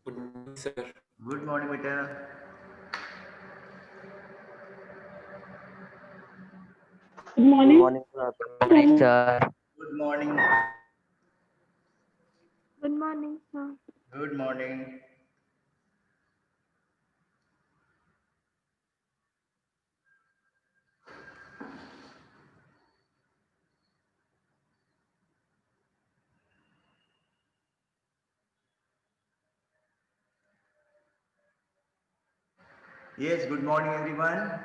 Good morning, sir. Good morning, beta. Good Good morning. morning, sir. Good morning, sir. Good morning. Good morning, sir. Good morning. Yes, good morning, everyone.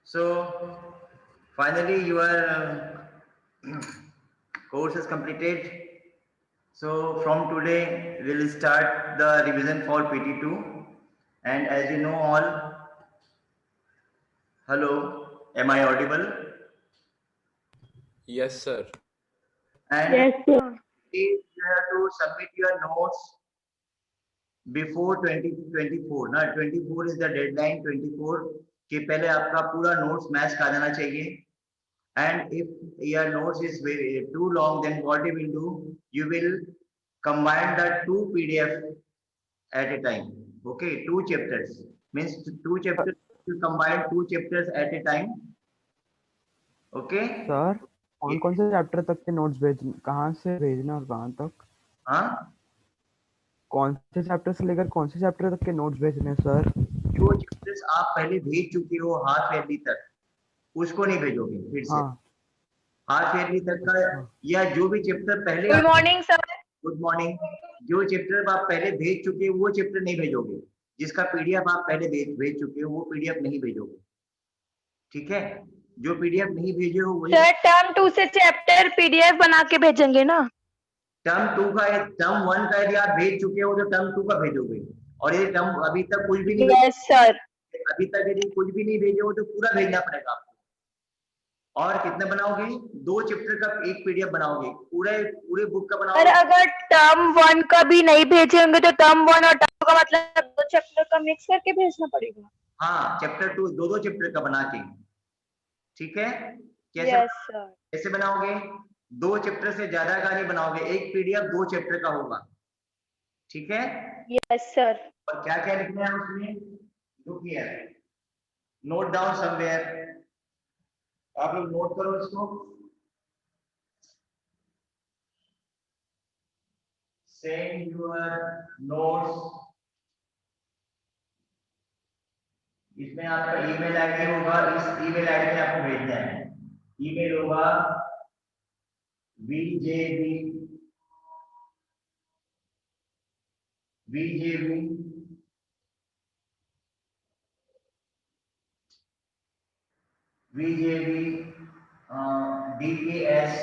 So, finally, your course is completed. So, from today, we'll start the revision for PT2. And as you know, all, hello, am I audible? Yes, sir. And Yes, sir. you have to submit your notes before 2024 ना 24 is the deadline 24 के पहले आपका पूरा notes match आ जाना चाहिए and if your notes is too long then what you will do you will combine the two PDF at a time okay two chapters means two chapters you combine two chapters at a time okay sir कौन कौन से chapter तक के notes कहाँ से भेजना और कहाँ तक हाँ कौन से चैप्टर से लेकर कौन से चैप्टर तक के नोट्स भेजने हैं सर जो चैप्टर्स आप पहले भेज चुके हो हाफ ईयरली तक उसको नहीं भेजोगे फिर से हाँ हाफ ईयरली तक का अच्छा या जो भी चैप्टर पहले good morning sir. Good morning जो चैप्टर आप पहले भेज चुके हो वो चैप्टर नहीं भेजोगे जिसका पीडीएफ आप पहले भेज चुके हो वो पीडीएफ नहीं भेजोगे ठीक है जो पीडीएफ नहीं भेजे हो वही सर टर्म 2 से चैप्टर पीडीएफ बना के भेजेंगे ना। टर्म टू का टर्म वन का यदि आप भेज चुके हो तो टर्म टू का भेजोगे और ये टर्म अभी तक कुछ भी नहीं यस सर। भेजे अभी तक यदि कुछ भी नहीं भेजे हो तो पूरा भेजना पड़ेगा आपको और कितने बनाओगे दो चैप्टर का एक पीडीएफ बनाओगे पूरे पूरे बुक का सर बनाओगे अगर टर्म 1 का भी नहीं भेजेंगे तो टर्म 1 और टर्म 2 का मतलब दो चैप्टर का मिक्स करके भेजना पड़ेगा। हाँ चैप्टर टू दो दो चैप्टर का बना के ठीक है कैसे यस सर। कैसे बनाओगे दो चैप्टर से ज्यादा का नहीं बनाओगे एक पीडीएफ दो चैप्टर का होगा ठीक है यस सर। और क्या क्या लिखना है उसमें जो किया है नोट डाउन समवेयर आप लोग नोट करो इसको सेंड योर नोट्स इसमें आपका ईमेल आईडी होगा इस ईमेल आईडी में आपको भेजना है ईमेल होगा VJV VJV VJV DKS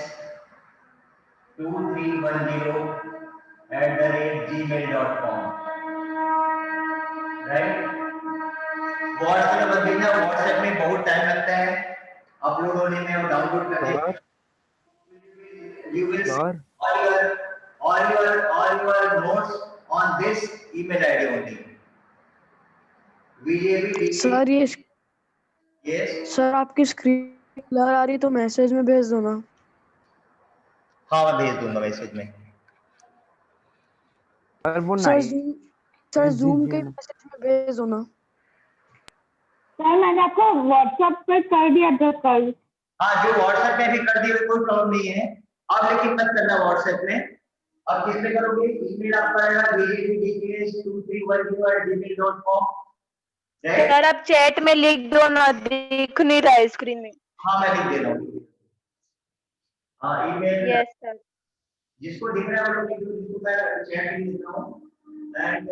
2310 @gmail.com right WhatsApp में मत भेजना व्हाट्सएप में बहुत टाइम लगता है अपलोड होने में और डाउनलोड करने सर में you will sir all your notes on this email ID only VJV sir ये yes सर आपकी स्क्रीन ब्लर आ रही तो मैसेज में भेज दो ना। हाँ मैं भेज दूंगा मैसेज में सर वो सर नाइन जूम सर भेज जूम दीजिए के ना मैसेज में भेज दो ना। सर मैंने आपको व्हाट्सएप पे कर दिया था कल। हाँ जो व्हाट्सएप में भी कर दिए कोई प्रॉब्लम नहीं है अब लेकिन मत करना व्हाट्सएप में अब किस पे करोगे ईमेल आपका रहेगा vjvdks2310@gmail.com राइट सर आप चैट में लिख दो ना, दिख नहीं रहा है स्क्रीन में। हाँ मैं लिख दे रहा हूँ हाँ ईमेल यस सर। जिसको दिख रहा है वो लोग लिख दो जिसको मैं चैट में लिख रहा हूँ and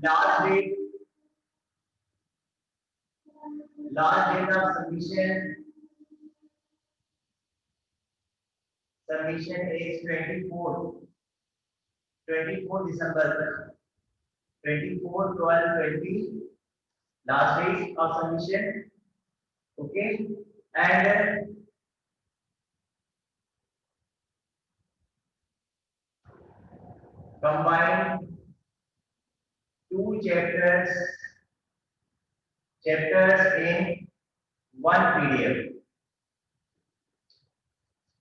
last date of submission is 24 December 24/12/20 last date of submission okay and combine two chapters in one PDF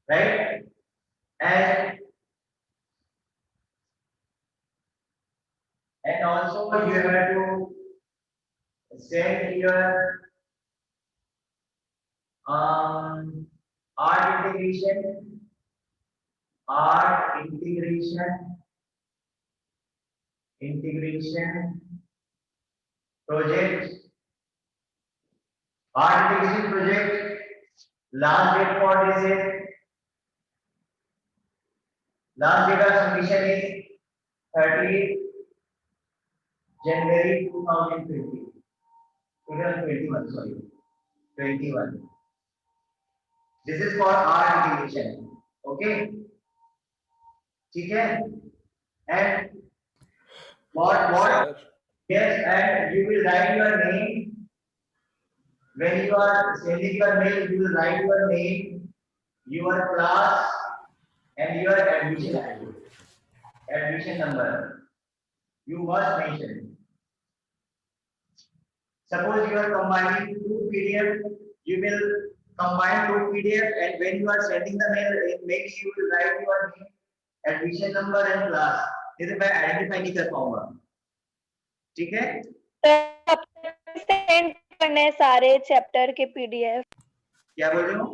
right and And also you have to send your art integration project. Art integration project. Last date for this is last date of submission is 30th January 2020. 2021, sorry, 21. This is for art integration. Okay, ठीक है? And what? Sir. Yes, and you will write your name. When you are sending your mail, you will write your name, your class, and your admission ID, admission number. You must mention. Suppose you are combining two PDF, you will combine two PDF, and when you are sending the mail, maybe you will write your name, admission number, and class. इसे मैं identify नहीं कर पाऊंगा, ठीक है? Send करने हैं सारे चैप्टर के पीडीएफ। क्या बोल रहे हो?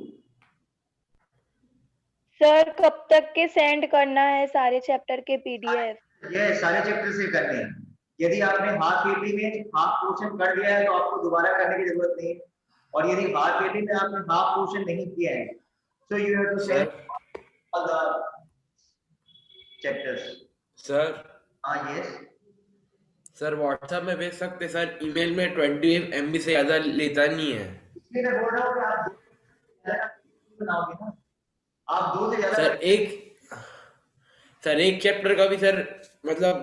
सर कब तक के सेंड करना है सारे चैप्टर के पीडीएफ? ये सारे चैप्टर से करते हैं। यदि आपने हाफ ईयरली में हाफ पोर्शन कर दिया है तो आपको दोबारा करने की जरूरत नहीं, और यदि हाफ ईयरली में आपने हाफ पोर्शन नहीं किया है, so you have to send all the chapters. Sir yes. Sir WhatsApp में भेज सकते सर, ईमेल में 20 MB से ज्यादा लेता नहीं है। इसलिए मैं बोल रहा हूँ कि आप बनाओगे ना, आप 2 से ज्यादा सर एक चैप्टर का भी सर मतलब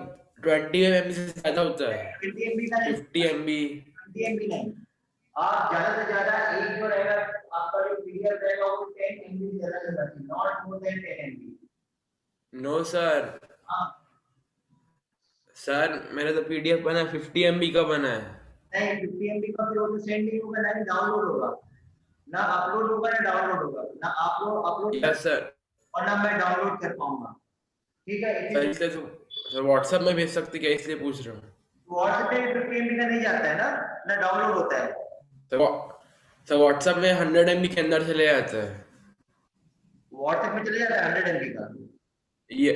20 MB से ज्यादा होता है। 20 MB का 50 MB 20 MB नहीं, आप ज्यादा से ज्यादा एक जो रहेगा आपका जो पीडीएफ रहेगा वो 10 MB से ज्यादा रहना चाहिए, not more than 10 MB। No sir, sir मेरा तो पीडीएफ बना 50 MB का बना है। नहीं 50 MB का फिर वो सेंड नहीं होगा, ना डाउनलोड होगा, ना अपलोड होगा, ना डाउनलोड होगा, ना आप लोग अपलोड यस सर, और ना मैं डाउनलोड कर पाऊंगा, ठीक है? सर इसलिए सर व्हाट्सएप में भेज सकते क्या, इसलिए पूछ रहा हूँ। व्हाट्सएप पे 50 MB का नहीं जाता है ना, ना डाउनलोड होता है। सर व्हाट्सएप में 100 MB के अंदर चले जाता है। व्हाट्सएप में चले जाता है 100 MB का? ये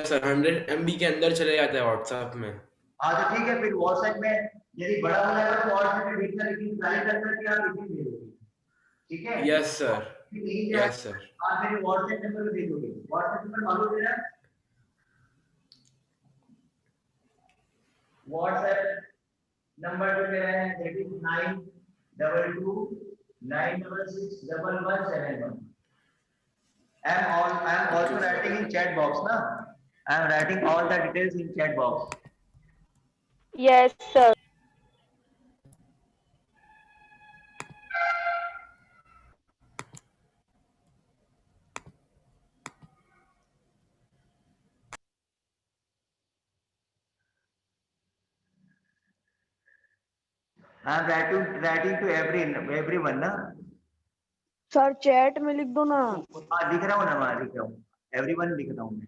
सर 100 MB के अंदर चले जाता है व्हाट्सएप में। हाँ तो ठीक है, फिर व्हाट्सएप में यदि बड़ा हो जाएगा तो व्हाट्सएप में भेजना, लेकिन ट्राई करना कि आप इसी भेजोगे, ठीक है? यस सर, नहीं यस सर। आप मेरे व्हाट्सएप नंबर पे भेजोगे, व्हाट्सएप नंबर मालूम है ना? व्हाट्सएप नंबर जो मेरा है that is 922961171। I am also writing in chat box na, I am writing all the details in chat box. Yes sir. I am writing to everyone na. Sir chat में लिख दो ना। हाँ लिख रहा हूँ ना, वहाँ लिख रहा हूँ, everyone लिख रहा हूँ मैं।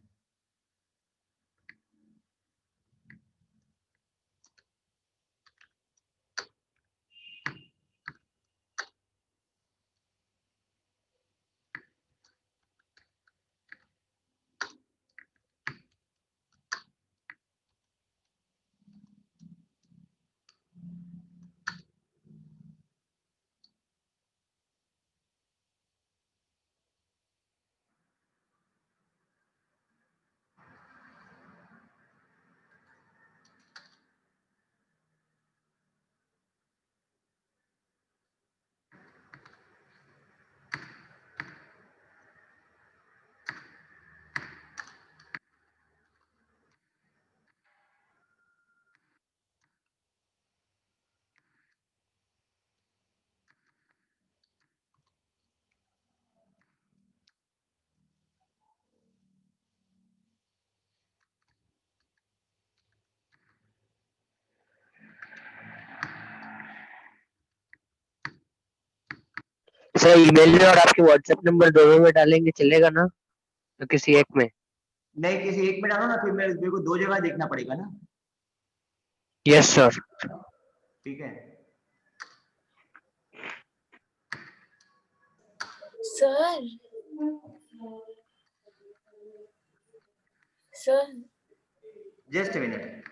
सर ईमेल में और आपके व्हाट्सएप नंबर दोनों में डालेंगे चलेगा ना, तो किसी एक में? नहीं किसी एक में डालो ना, फिर मेरे को 2 जगह देखना पड़ेगा ना। Yes sir. ठीक है। Sir sir just minute.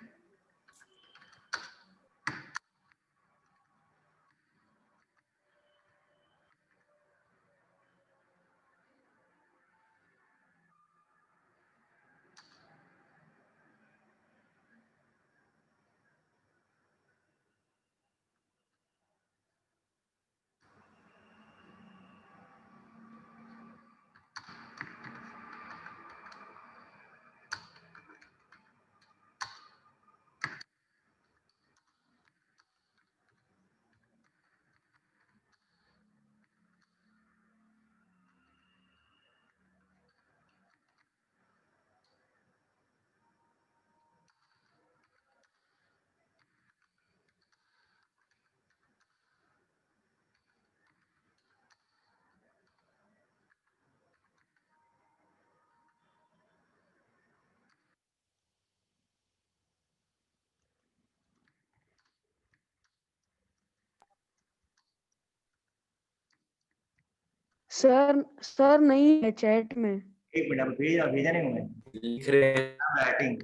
Sir नहीं है चैट में। एक मिनट, भेजा भेजा नहीं हूँ मैं। लिख रहे हैं। Writing.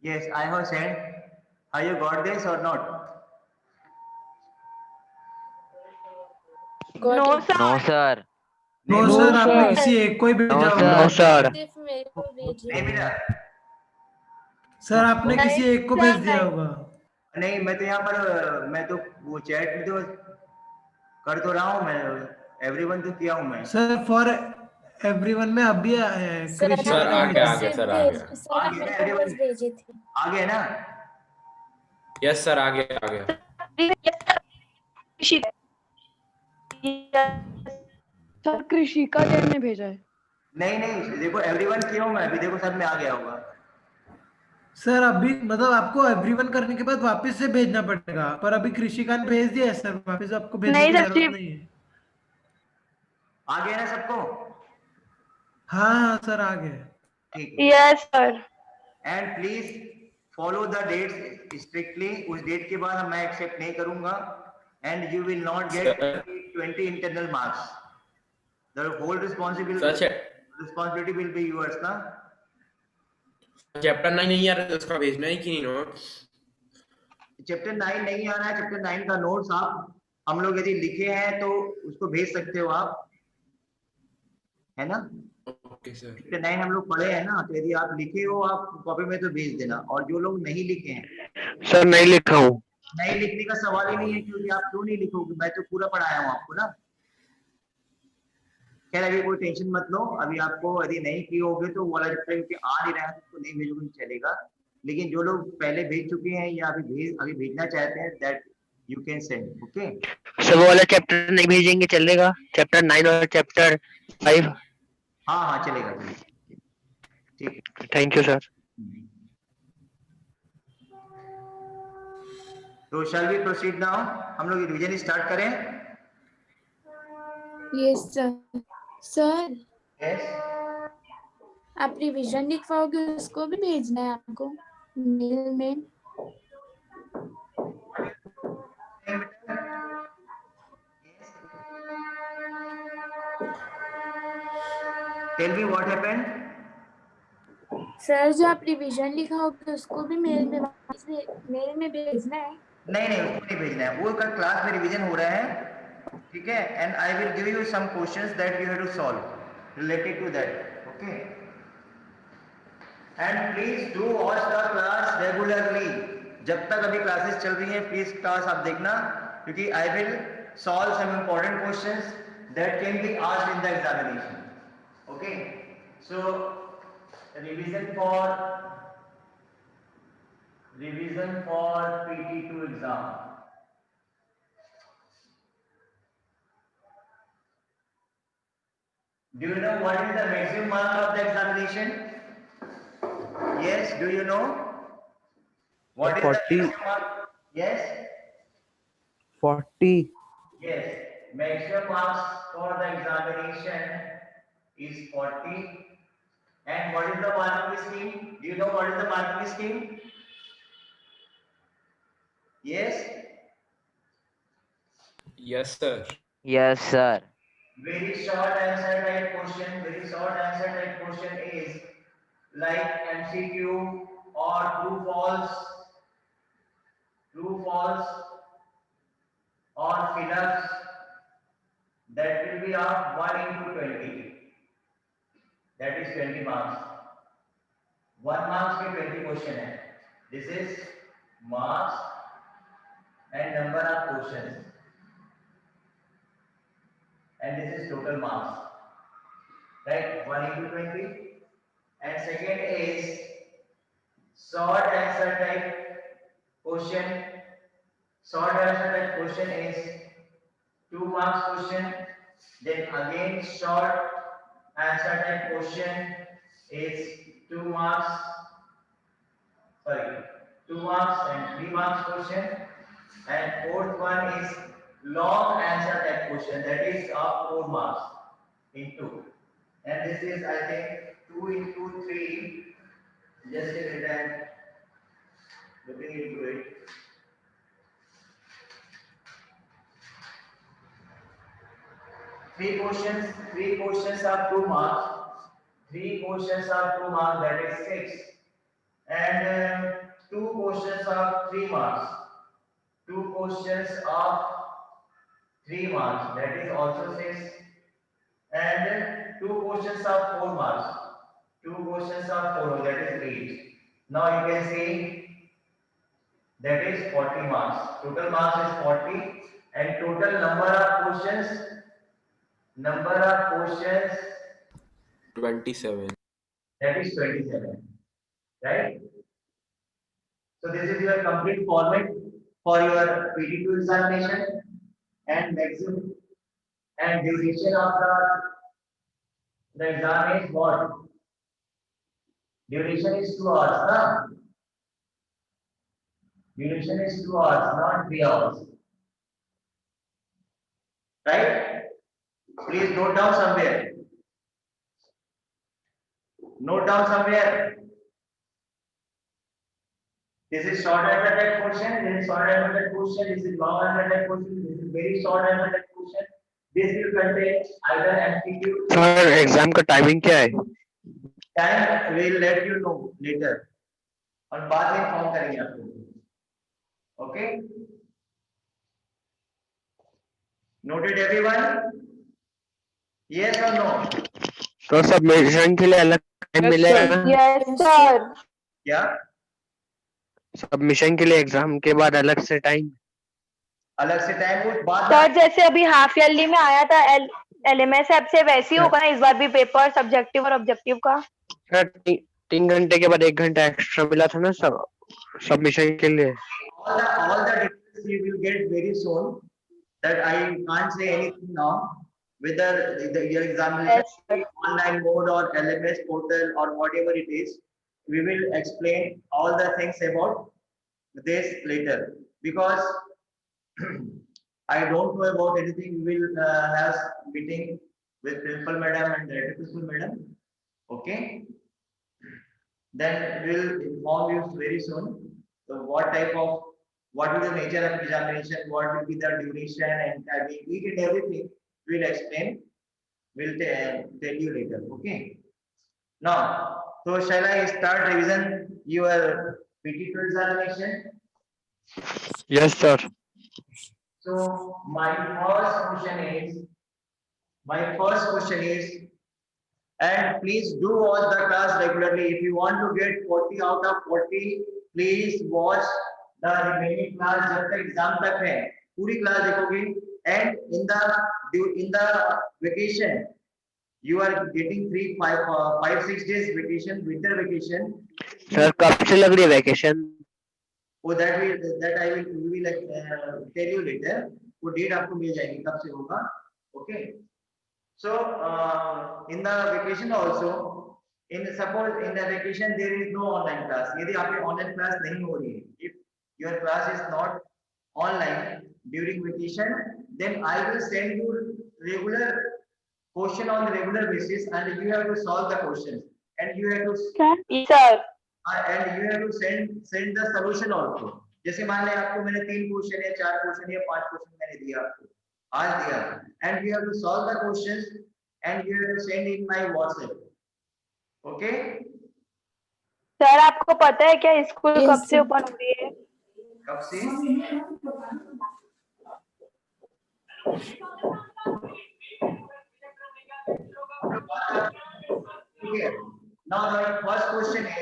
Yes, I have sent. Have you got this or not? No sir. No sir. No नहीं, सर, आपने sir. किसी एक को ही भेजा No, होगा। No sir. सिर्फ मेरे को भेजिए। नहीं मिला। सर आपने नहीं, किसी एक को sir, भेज दिया नहीं। होगा। नहीं, मैं तो यहाँ पर मैं तो वो चैट में तो कर तो रहा हूँ मैं। एवरीवन तो किया हूँ मैं। सर फॉर एवरीवन में अभी आया है। सर कृषि सर का आ नहीं गया भेजा। आ गया सर आ गया। सर आप मेरे को बस भेजे थे। आ गया ना? यस सर आ गया आ गया। सर कृषिका चैट में भेजा है। नहीं नहीं, देखो एवरीवन किया हूँ मैं अभी, देखो सब में आ गया होगा। सर अभी मतलब आपको एवरीवन करने के बाद वापस से भेजना पड़ेगा, पर अभी कृषिका ने भेज दिया है सर, वापस आपको भेजने नहीं की सर, जरूरत सिर्फ नहीं है। आ गया ना सबको? हाँ सर आ गए। ठीक। Yes sir. And please follow the dates strictly. उस डेट के बाद मैं एक्सेप्ट नहीं करूंगा and you will not get 20 internal marks. The whole responsibility will be yours ना। चैप्टर 9 नहीं आ रहा तो उसका भेजना है कि नहीं नोट्स? चैप्टर 9 नहीं आ रहा है, चैप्टर 9 का नोट्स आप हम लोग यदि लिखे हैं तो उसको भेज सकते हो आप, है ना। Okay sir. चैप्टर 9 हम लोग पढ़े हैं ना, तो यदि आप लिखे हो आप कॉपी में तो भेज देना, और जो लोग नहीं लिखे हैं, सर नहीं लिखा हूँ। नहीं लिखने का सवाल ही नहीं है, क्योंकि आप क्यों नहीं लिखोगे, मैं तो पूरा पढ़ाया हूँ आपको ना। खैर अभी कोई टेंशन मत लो, अभी आपको यदि नहीं किए होगे तो वो वाला चैप्टर क्योंकि आ नहीं रहा है तो नहीं भेजोगे तो चलेगा, लेकिन जो लोग पहले भेज चुके हैं या अभी भेजना चाहते हैं, that you can send. Okay sir वो वाला चैप्टर नहीं भेजेंगे चलेगा? चैप्टर 9 और चैप्टर 5? हाँ हाँ चलेगा चलेगा, ठीक। Thank you sir. तो शैल वी प्रोसीड नाउ, हम लोग रिवीजन स्टार्ट करें। Yes sir. सर यस आप रिवीजन लिखवाओगे, उसको भी भेजना है आपको मेल में? Tell me what happened. Sir जो आप रिवीजन लिखाओगे उसको भी मेल में भेजना है? नहीं नहीं उसको नहीं भेजना है, वो कल क्लास में रिवीजन हो रहा है, ठीक है, and I will give you some questions that you have to solve related to that. Okay and please do watch the class regularly, जब तक अभी क्लासेस चल रही हैं प्लीज क्लास आप देखना, क्योंकि I will solve some important questions that can be asked in the examination. Okay so revision for PT2 exam. Do you know what is the maximum mark of the examination? Yes, do you know what is 40. the maximum mark? Yes, 40. yes, maximum marks for the examination is 40. And what is the marking scheme? Do you know what is the marking scheme? Yes, Yes sir. Yes sir. very short answer type question. Very short answer type question is like MCQ or true false or fill-ups, that will be of 1 into 20, that is 20 marks। 1 marks के 20 question है, this is marks and number of questions, and this is total marks, right? 1 into 20, and second is short answer type question. Short answer type question is 2 marks question, then again short answer type question is 2 marks, sorry, 2 marks and 3 marks question, and fourth one is long answer type question, that is of 4 marks into, and this is I think 2 into 3, just a minute I'm looking into it. Three questions are 2 marks, 3 questions are 2 marks, that is 6, and 2 questions are 3 marks, 2 questions of 3 marks, that is also 6, and 2 questions of 4 marks, 2 questions of 4, that is 8. Now you can see that is 40 marks. Total marks is 40, and total number of questions 27. that is 27, right? So this is your complete format for your PT2 examination, and maximum and duration of the exam is what? Duration is 2 hours, na? Duration is 2 hours, not 3 hours, right? Please note down somewhere. Note down somewhere. This is short answer type question. This is short answer type question. This is long answer type question. This is very short answer type question. This will contain either MCQ. Sir exam का timing क्या है? Time will let you know later. और बाद में inform करेंगे आपको. Okay? Noted everyone? Yes or no? तो submission के लिए अलग टाइम मिलेगा ना? Yes, sir. क्या? सबमिशन के लिए एग्जाम के बाद अलग से टाइम? अलग से टाइम वो बाद सर जैसे अभी हाफ ईयरली में आया था LMS ऐप से, वैसे ही होगा ना इस बार भी पेपर सब्जेक्टिव और ऑब्जेक्टिव का? सर 3 घंटे के बाद 1 घंटा एक्स्ट्रा मिला था ना सब सबमिशन के लिए। all the details you will get very soon. That I can't say anything now. Whether your examination Yes, sir. online mode or LMS portal or whatever it is, we will explain all the things about this later. Because I don't know about anything. We will have meeting with principal madam and director principal madam. Okay. Then we will inform you very soon. So what type of, what is the nature of examination, what will be the duration and timing, each and everything we will explain. We'll tell you later. Okay. Now, so shall I start revision your PT2 examination? Yes sir. So my first question is, and please do watch the class regularly. If you want to get 40 out of 40, please watch the remaining class. जब तक exam तक है पूरी class देखोगे, and in the vacation you are getting 5-6 days vacation, winter vacation. Sir कब से लग रही है वैकेशन? वो that I will tell you later. वो डेट आपको मिल जाएगी कब से होगा. Okay. So in the vacation also, suppose in the vacation there is no online class. यदि आपकी online class नहीं हो रही है, if your class is not online during vacation, then I will send you regular question on regular basis, and you have to solve the questions, and you have to Yes, sir. and you have to send the solution also. जैसे मान लें आपको मैंने 3 question या 4 question या 5 question मैंने दिया आपको आज दिया, and you have to solve the questions and you have to send in my WhatsApp. Okay? Sir आपको पता है क्या स्कूल Yes, कब से sir. ओपन हो रही है? कब से? Okay. Now the first question is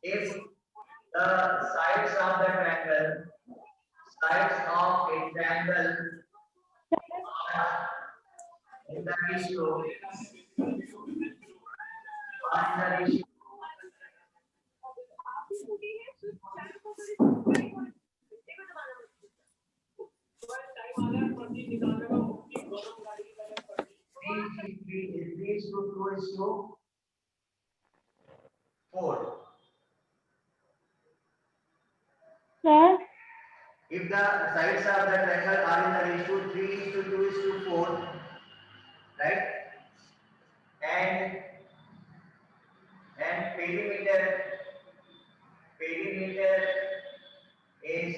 if the sides of a triangle are in the ratio is 4. Sir, If the sides of the triangle are in the ratio 3:2:4, right? And perimeter is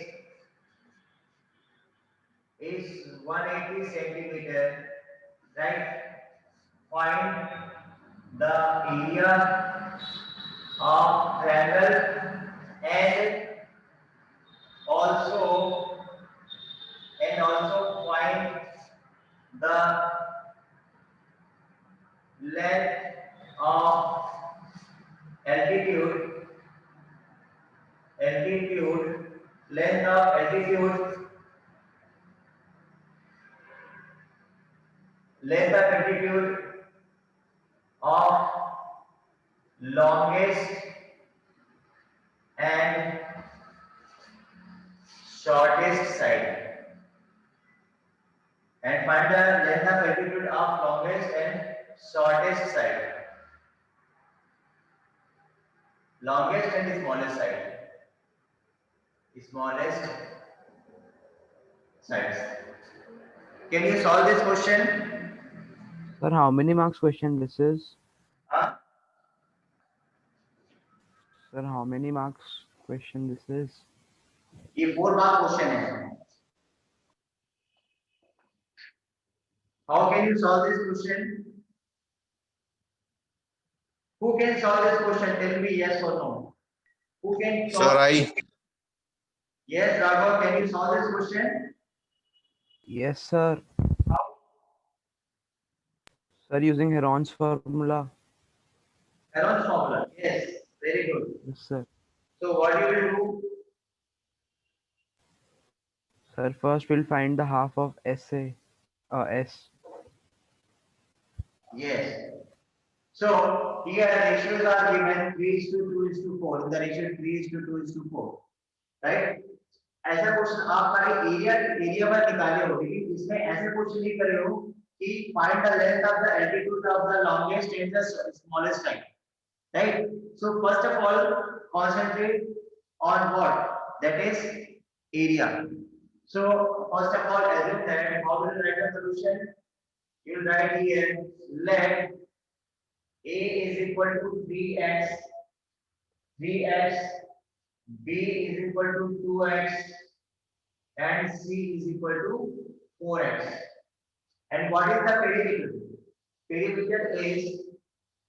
180 centimeter, right? Find the area of triangle and also find the length of altitude, length of altitude of longest and shortest side, and find the length of altitude of longest and shortest side, longest and smallest sides. Can you solve this question? Sir, how many marks question this is? Huh? Sir, how many marks question this is? ये 4 mark question है. How can you solve this question? Who can solve this question? Tell me yes or no. Who can solve? Sir, I. Yes, Raghav, can you solve this question? Yes, sir. Sir, using Heron's formula. Heron's formula. Yes, very good. Yes, sir. So what you will do? Sir, first we'll find the half of SA. S. Yes. So here ratios are given 3:2:4. In the ratio 3:2:4, right? ऐसा question आप खाली area पर निकाले हो, लेकिन इसमें ऐसे question नहीं करे हो कि find the length of the altitude of the longest and the smallest line, right? So first of all, concentrate on what? That is area. So first of all, assume that how will you write the solution? You will write here, let A is equal to 3x, B is equal to 2x, and C is equal to 4x. And what is the perimeter? Perimeter is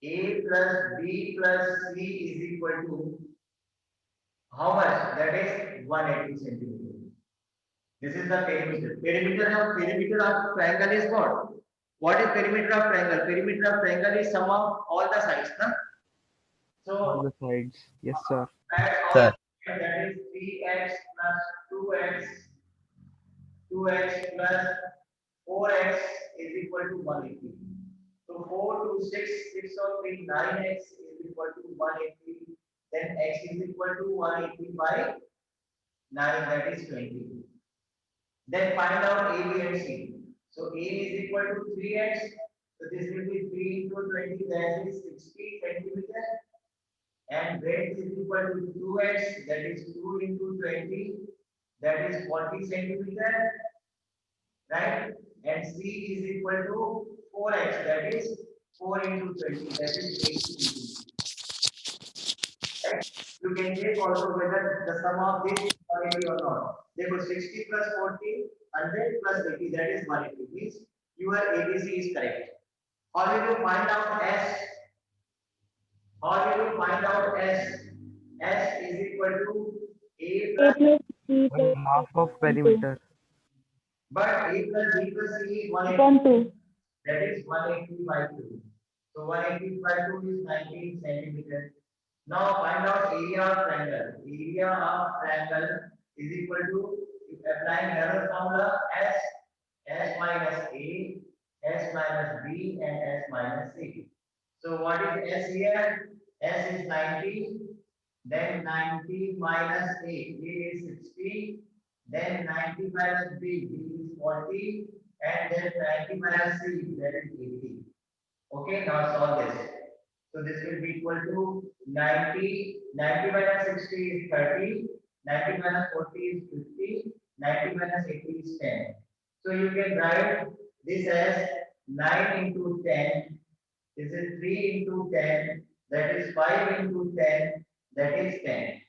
A plus B plus C is equal to how much? That is 180 centimeter. This is the perimeter. Perimeter of triangle is what? What is perimeter of triangle? Perimeter of triangle is sum of all the sides, na? So On the sides. Yes, sir. Sir. that is 3x plus 2x plus 4x is equal to 180. So 4 to 6, 6 or 3, 9x is equal to 180. Then x is equal to 180 by 9, that is 20. Then find out A, B, and C. So A is equal to 3x. So this will be 3 into 20, that is 60 centimeter. And breadth is equal to 2x, that is 2 into 20, that is 40 centimeter. Right? And C is equal to 4x, that is 4 into 20, that is 80 centimeter. Right? You can check also whether the sum of this is 180 or not. Therefore, 60 plus 40, 100 plus 80, that is 180. Means your ABC is correct. How will you find out S? How will you find out S? S is equal to A plus, Half of perimeter. but A plus B plus C is 180. 2. That is 180 by 2. So 180 by 2 is 19 centimeters. Now find out area of triangle. Area of triangle is equal to, if applying Heron's formula, S minus A, S minus B, and S minus C. So what is S here? S is 90. Then 90 minus A is 60. Then 90 minus B is 40. And then 90 minus C, that is 80. Okay, now solve this. So this will be equal to 90 minus 60 is 30, 90 minus 40 is 50, 90 minus 80 is 10. So you can write this as 9 into 10, this is 3 into 10, that is 5 into 10, that is 10.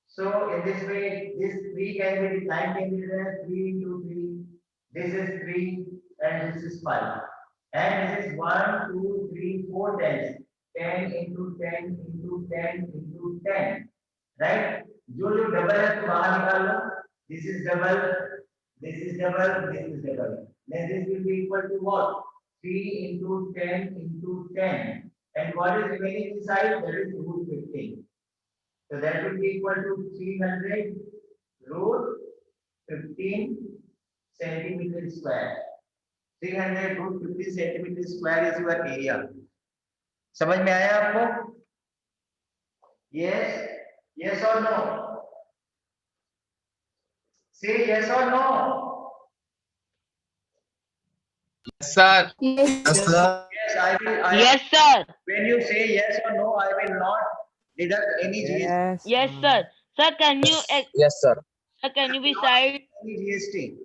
So in this way, this 3 can be 9 can be written as 3 into 3, this is 3 and this is 5. And this is 1, 2, 3, 4 tens. 10 into 10 into 10 into 10. Right? जो double है तो बाहर निकाल लो. This is double, this is double, this is double. Then this will be equal to what? 3 into 10 into 10. And what is remaining inside? That is root 15. So that will be equal to 300 root 15 centimeter square. 300 root 15 centimeter square is your area. समझ में आया आपको? Yes, yes or no? Say yes or no? Yes, sir. Yes. Yes, I will. Yes, sir. When you say yes or no, I will not deduct any GST. Yes. Yes, sir. Sir, can you Yes, sir. sir, can you beside? Any GST.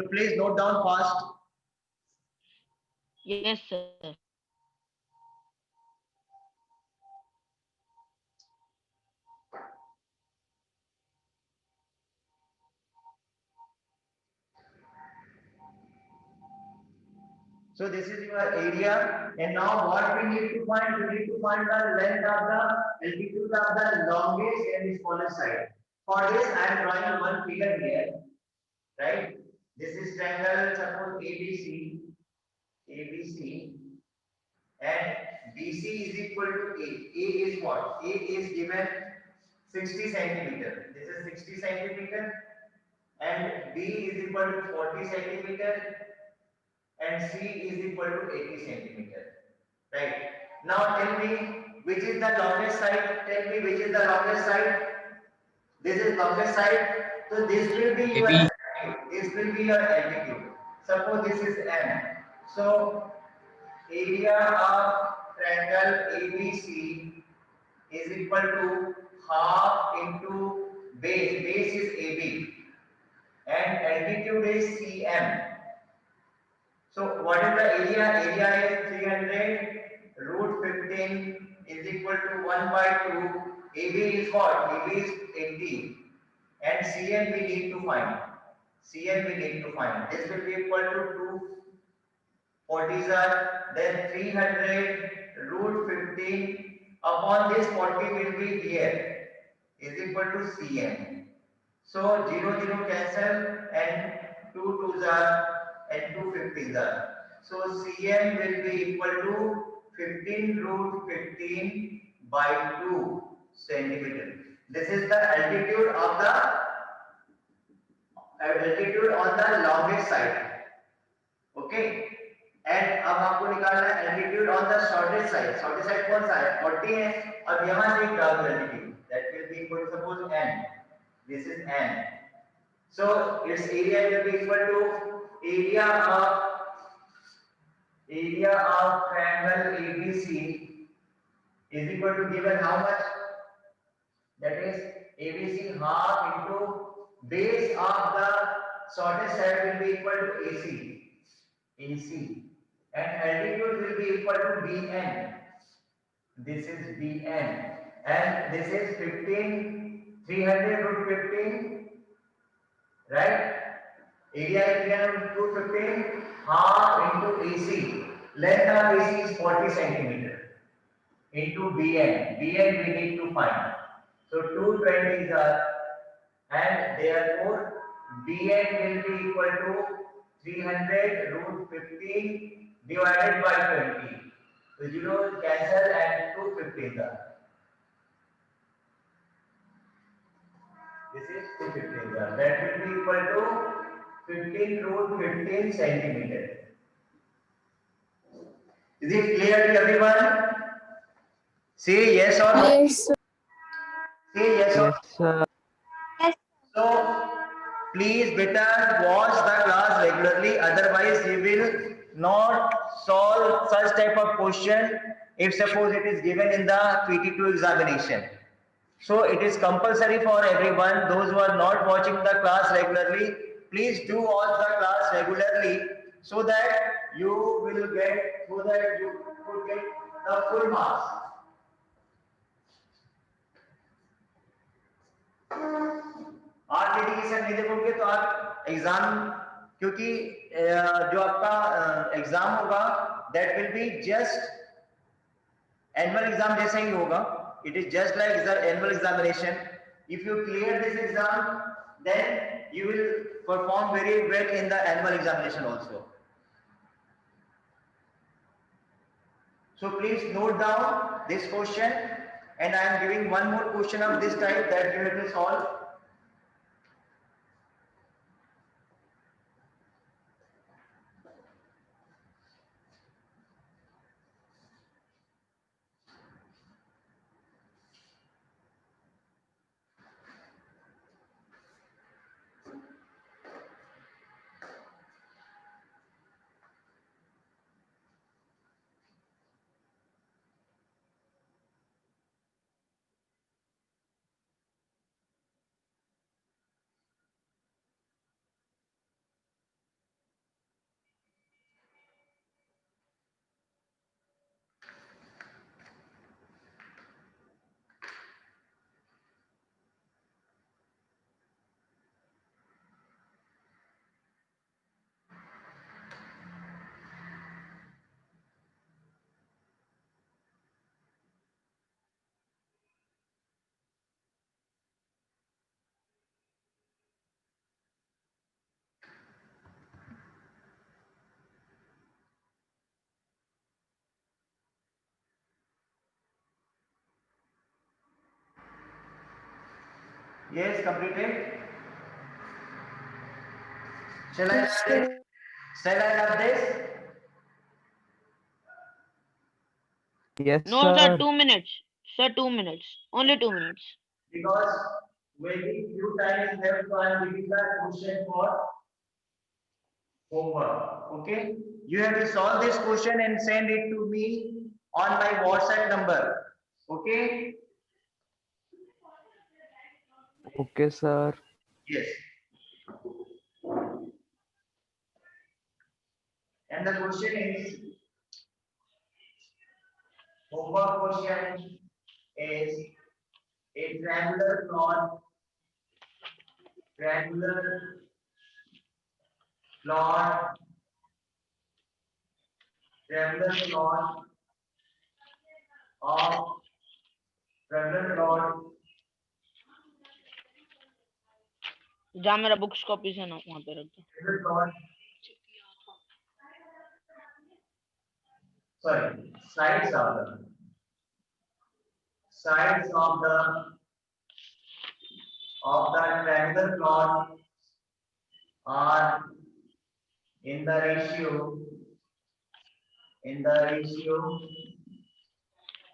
So please note down fast. Yes, sir. So this is your area, and now what we need to find? We need to find the length of the altitude of the longest and the smallest side. For this, I am drawing one figure here, right? This is triangle, suppose ABC, and BC is equal to A. A is what? A is given 60 centimeter. This is 60 centimeter, and B is equal to 40 centimeter, and C is equal to 80 centimeter. Right. Now tell me which is the longest side. Tell me which is the longest side. This is longest side. So this will be your AB. altitude. This will be your altitude. Suppose this is M. So area of triangle ABC is equal to half into base. Base is AB, and altitude is CM. So what is the area? Area is 300 root 15 is equal to 1 by 2. AB is what? AB is 80. And CN we need to find. CN we need to find. This will be equal to 240 then 300 root 15 upon this 40 will be here is equal to CN. So 0 0 cancel and 2 2s and 2 50s are. So CM will be equal to 15 root 15 by 2 centimeter. This is the altitude of the altitude on the longest side. Okay. And अब आपको निकालना है altitude on the shortest side. Shortest side कौन सा है? 40 है. अब यहाँ से एक डाल दो altitude. That will be equal to suppose n. This is n. So its area will be equal to area of triangle ABC is equal to given how much? That is ABC half into base of the shortest side will be equal to AC, and altitude will be equal to BN. This is BN, and this is 15 300 root 15, right? Area is 300 root 15 half into AC. Length of AC is 40 centimeter into BN. BN we need to find. So 220s are, and therefore BN will be equal to 300 root 15 divided by 20. So 0 cancel and 250s are. This is 250s are. That will be equal to 15 root 15 centimeter. Is it clear to everyone? Say yes or no. Yes, sir. Say yes or Yes, sir. So please better watch the class regularly, otherwise you will not solve such type of question if suppose it is given in the 22 examination. So it is compulsory for everyone. Those who are not watching the class regularly, please do watch the class regularly so that you could get the full marks. आप dedication नहीं देखोगे तो आप exam, क्योंकि जो आपका exam होगा that will be just annual exam जैसा ही होगा. It is just like annual examination. If you clear this exam then you will perform very well in the annual examination also. So please note down this question, and I am giving one more question of this type that you have to solve. Yes, completed. Shall I have this? Yes, No, sir. sir, 2 minutes. Sir, 2 minutes. Only 2 minutes. Because waiting few times left, so I am giving the question for homework. Okay, you have to solve this question and send it to me on my WhatsApp number. Okay. Okay, sir. Yes. And the question is, homework question is a triangular plot of triangular plot जा मेरा books copy से ना वहाँ पे रख दो. triangular plot. Sorry, sides of the triangular plot are in the ratio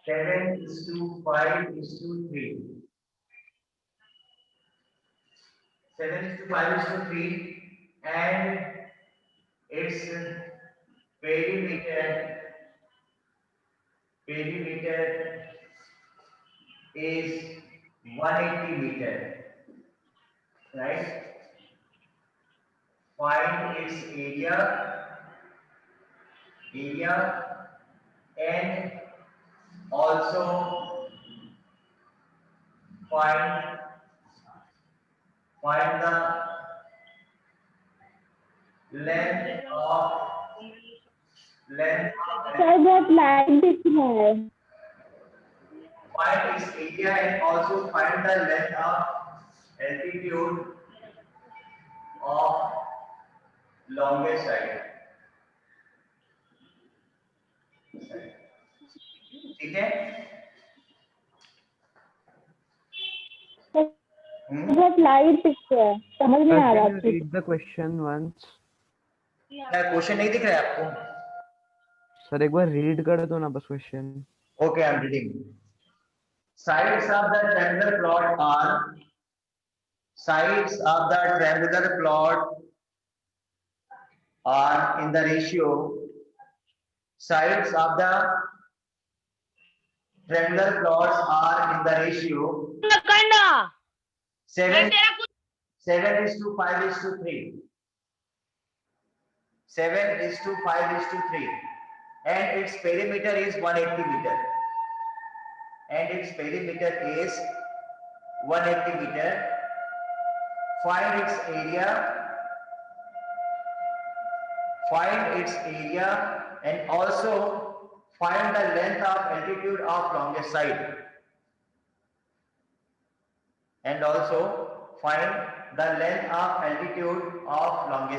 7:5:3. 7:5:3, and its perimeter is 180 meter, right? Find its area and also find the length of sir बहुत light दिख रहा है. find its area and also find the length of altitude of longest side. ठीक है? बहुत light दिख रहा है, समझ नहीं Sir, आ रहा. can you read the question once? क्या क्वेश्चन नहीं दिख रहा है आपको? सर एक बार रीड कर दो ना बस question. Okay, I'm reading. Sides of the triangular plot are in the ratio. Sides of the triangular plots are in the ratio 7:5:3. 7:5:3, and its perimeter is 180 meter. Find its area and also find the length of altitude of longest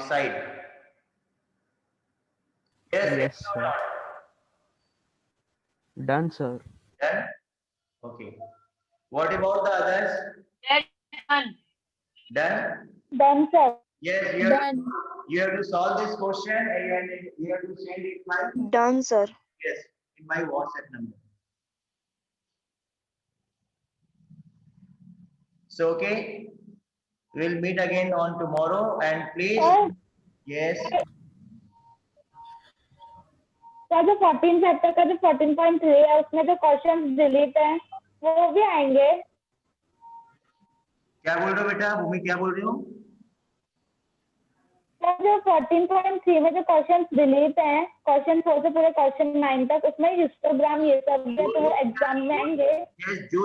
side. Yes, sir. Done, sir. Done? Okay. What about the others? Done? Done, sir. Yes, you have to solve this question and you have to send it my Done, sir. yes in my WhatsApp number. So okay, we'll meet again on tomorrow and please. Yes. Sir जो 14 chapter का जो 14.3 है उसमें जो question delete है वो भी आएंगे. क्या बोल रहे हो बेटा? भूमि क्या बोल रही हो? सर जो 14.3 में जो क्वेश्चन डिलीट हैं, क्वेश्चन 4 से पूरे क्वेश्चन 9 तक, उसमें हिस्टोग्राम ये सब है, तो वो एग्जाम में आएंगे. yes, जो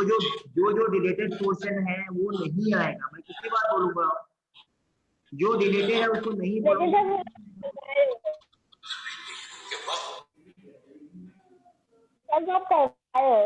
डिलीटेड क्वेश्चन है वो नहीं आएगा. मैं कितनी बार बोलूंगा? जो डिलीटेड है उसको नहीं बोलूंगा. सर आप कर रहे हो